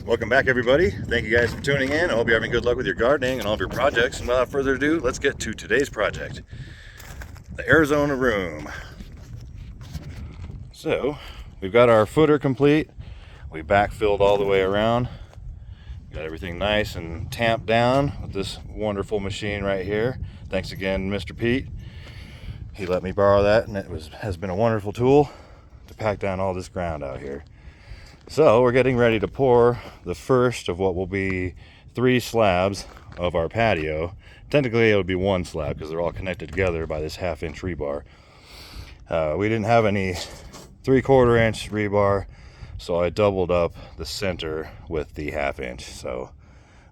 Welcome back, everybody. Thank you guys for tuning in. I hope you're having good luck with your gardening and all of your projects. And without further ado, let's get to today's project, the Arizona room. So we've got our footer complete. We backfilled all the way around. Got everything nice and tamped down with this wonderful machine right here. Thanks again, Mr. Pete. He let me borrow that, and it has been a wonderful tool to pack down all this ground out here. So we're getting ready to pour the first of what will be 3 slabs of our patio. Technically it would be 1 slab because they're all connected together by this 1/2 inch rebar. We didn't have any 3/4 inch rebar, so I doubled up the center with the 1/2 inch. So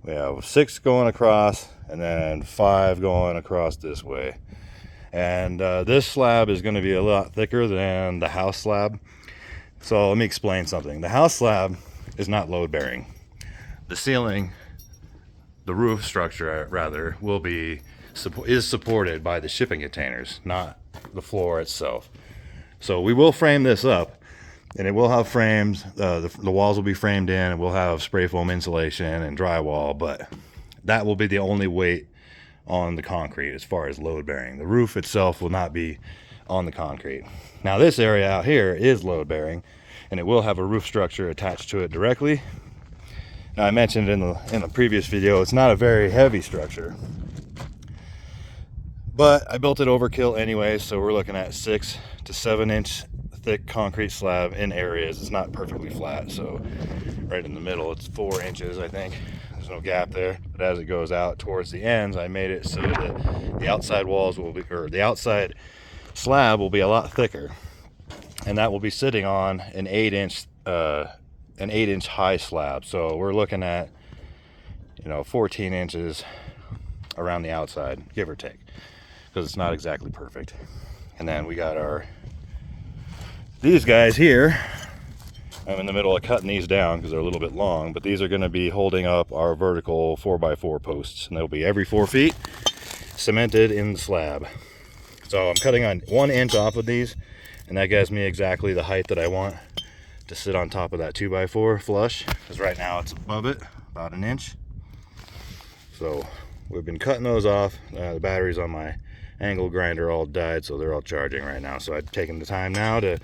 we have 6 going across and then 5 going across this way. And this slab is going to be a lot thicker than the house slab. So let me explain something. The house slab is not load bearing. The ceiling, the roof structure rather, is supported by the shipping containers, not the floor itself. So we will frame this up, and it will have frames. The walls will be framed in, and we'll have spray foam insulation and drywall, but that will be the only weight on the concrete as far as load bearing. The roof itself will not be on the concrete. Now this area out here is load bearing, and it will have a roof structure attached to it directly. Now I mentioned in the previous video, it's not a very heavy structure, but I built it overkill anyway, so we're looking at 6 to 7 inch thick concrete slab in areas. It's not perfectly flat, so right in the middle it's 4 inches, I think. There's no gap there, but as it goes out towards the ends, I made it so that the outside walls will be, or the outside slab will be a lot thicker, and that will be sitting on an 8 inch high slab. So we're looking at 14 inches around the outside, give or take, because it's not exactly perfect. And then we got these guys here. I'm in the middle of cutting these down because they're a little bit long, but these are going to be holding up our vertical 4x4 posts, and they'll be every 4 feet cemented in the slab. So I'm cutting on 1 inch off of these, and that gives me exactly the height that I want to sit on top of that 2x4 flush, because right now it's above it about 1 inch. So we've been cutting those off. The batteries on my angle grinder all died, so they're all charging right now. So I've taken the time now to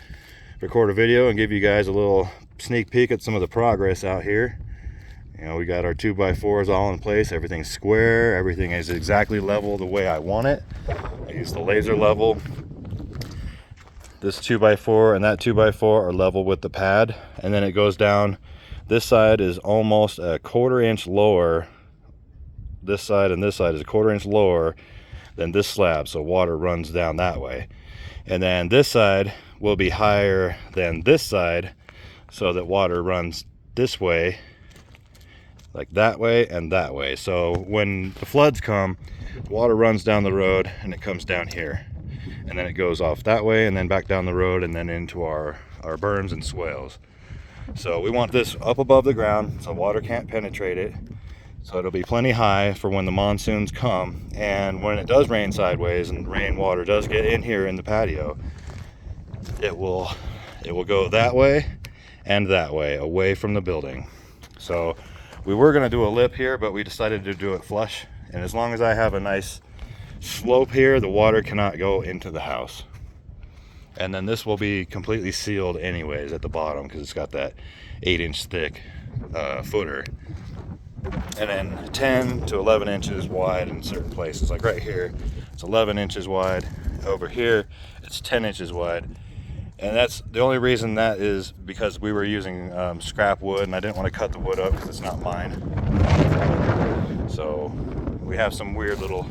record a video and give you guys a little sneak peek at some of the progress out here. We got our 2x4s all in place. Everything's square. Everything is exactly level the way I want it. I use the laser level. This 2x4 and that 2x4 are level with the pad, and then it goes down. This side is almost a 1/4 inch lower. This side and this side is a 1/4 inch lower than this slab, so water runs down that way. And then this side will be higher than this side, so that water runs this way, like that way and that way. So when the floods come, water runs down the road and it comes down here, and then it goes off that way and then back down the road and then into our berms and swales. So we want this up above the ground so water can't penetrate it, so it'll be plenty high for when the monsoons come. And when it does rain sideways and rainwater does get in here in the patio, it will go that way and that way, away from the building. So we were going to do a lip here, but we decided to do it flush, and as long as I have a nice slope here, the water cannot go into the house. And then this will be completely sealed anyways at the bottom, because it's got that 8 inch thick footer, and then 10 to 11 inches wide in certain places. Like right here it's 11 inches wide, over here it's 10 inches wide. And that's the only reason that is because we were using scrap wood, and I didn't want to cut the wood up because it's not mine. So we have some weird little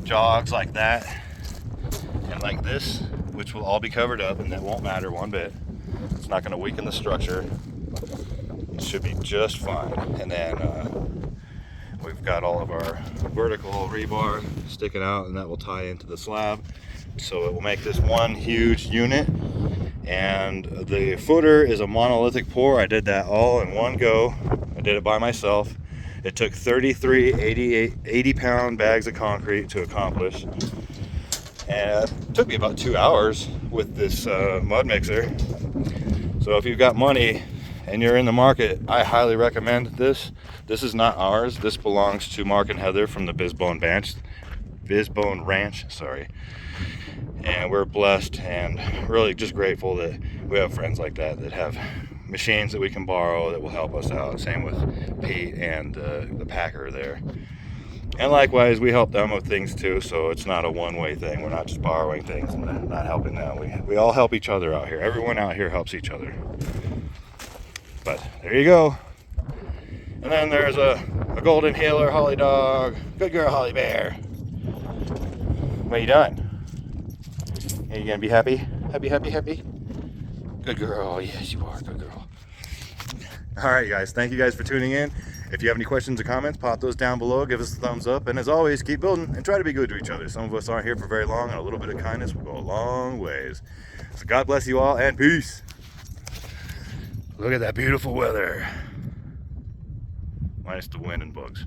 jogs like that and like this, which will all be covered up, and that won't matter one bit. It's not going to weaken the structure. It should be just fine. And then we've got all of our vertical rebar sticking out, and that will tie into the slab, so it will make this one huge unit. And the footer is a monolithic pour. I did that all in one go. I did it by myself. It took 33 80-pound bags of concrete to accomplish, and it took me about 2 hours with this mud mixer. So if you've got money and you're in the market, I highly recommend this. This is not ours. This belongs to Mark and Heather from the Bizbone Ranch, sorry. And we're blessed and really just grateful that we have friends like that that have machines that we can borrow that will help us out. Same with Pete and the packer there. And likewise, we help them with things too, so it's not a one-way thing. We're not just borrowing things and not helping them. We all help each other out here. Everyone out here helps each other. But there you go. And then there's a golden heeler Holly dog. Good girl, Holly Bear. What are you doing? Are you gonna be happy? Happy? Good girl. Yes, you are. Good girl. All right, guys. Thank you guys for tuning in. If you have any questions or comments, pop those down below. Give us a thumbs up. And as always, keep building and try to be good to each other. Some of us aren't here for very long, and a little bit of kindness will go a long ways. So God bless you all, and peace. Look at that beautiful weather. Minus the wind and bugs.